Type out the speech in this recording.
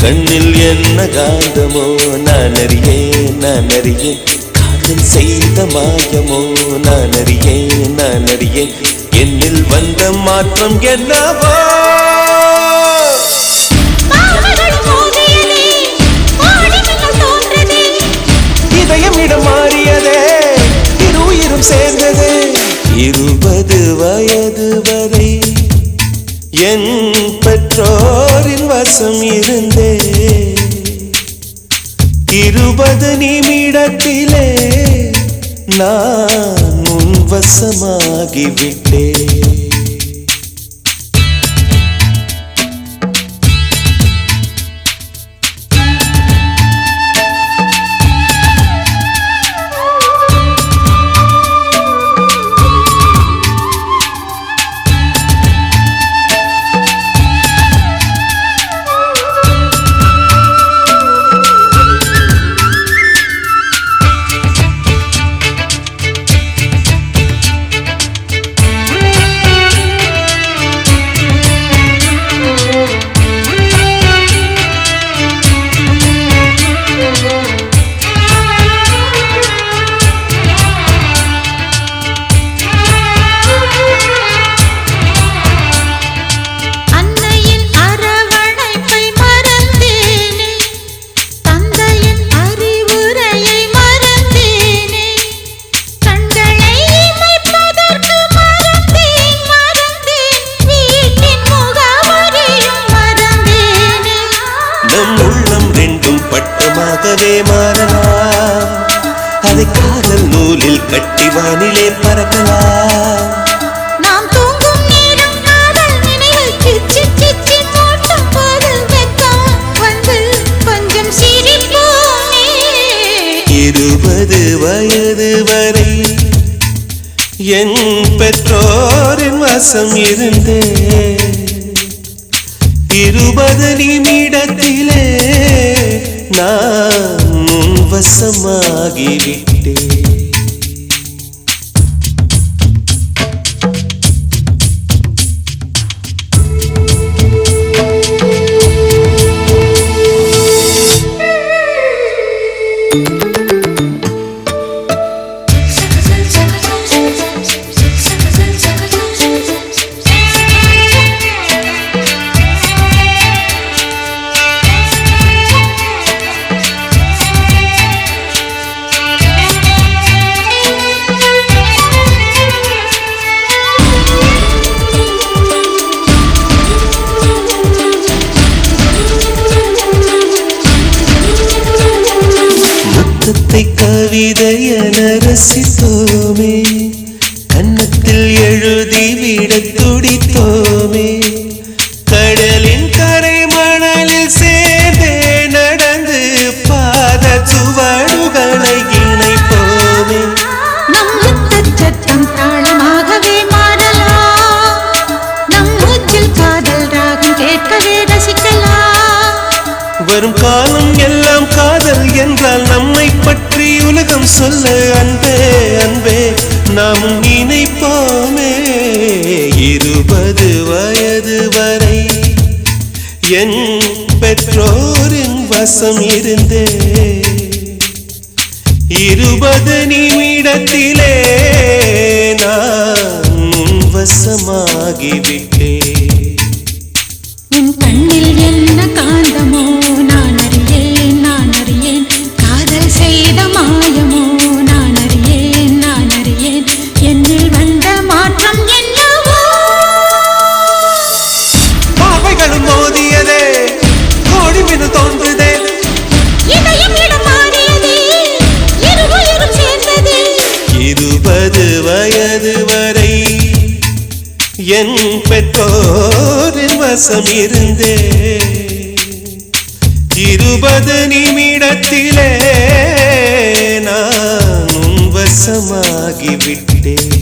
கண்ணில் என்ன காந்தமோ நான் அறியேன் காதல் செய்த மாயமோ நான் அறியேன் என்னில் வந்த மாற்றம் என்னவோ இதயம் இடம் மாறியதே இரு உயிரும் சேர்ந்தது 20 வயது வரை என் பெற்றோரின் வசம் இருந்தே 20 நிமிடத்திலே நான் உன் வசமாகிவிட்டேன். மாறலாம் அதை காதல் நூலில் கட்டி வானிலே பறக்கலாம். நாம் தூங்கும் நேரம் காதல் நினைவில் சிச்சி போட்டும் போது வெக்கம் வந்து கொஞ்சம் சிரிப்போமே. 20 வயது வரை என் பெற்றோரின் வசம் இருந்தே 20 நிமிடத்திலே நான் உன் வசமாகிவிட்டேன். கவிதையென ரசித்தோமே கன்னத்தில் எழுதிவிட துடித்தோமே கடலின் கரை மணலில் சேர்ந்தே நடந்து பாத சுவடுகளை இணைப்போமே. நம் சத்தம் தாளமாகவே மாறலாம் நம் மூச்சில் காதல் ராகம் கேட்கவே ரசிக்கலாம். வரும் காலம் எல்லாம் காதல் என்றால் நம்மை பற்றி உலகம் சொல்ல அன்பே அன்பே நாம் நினைப்போமே. 20 வயது வரை என் பெற்றோரின் வசம் இருந்தே 20 நிமிடத்திலே நான் உன் வசமாகிவிட்டேன். உன் கண்ணில் என்ன காந்தமோ நான் அறியேன் காதல் செய்த மாயமோ நான் அறியேன் என்னில் வந்த மாற்றம் என்னவோ. பாவைகளும் மோதியதே கோடிமினு தோன்றுதே இதயம் இடம் மாறியதே இரு உயிரும் சேர்ந்ததே. 20 வயது வரை என் பெற்றோரின் வசம் இருந்தே 20 நிமிடத்திலே நான் உன் வசமாகிவிட்டேன்.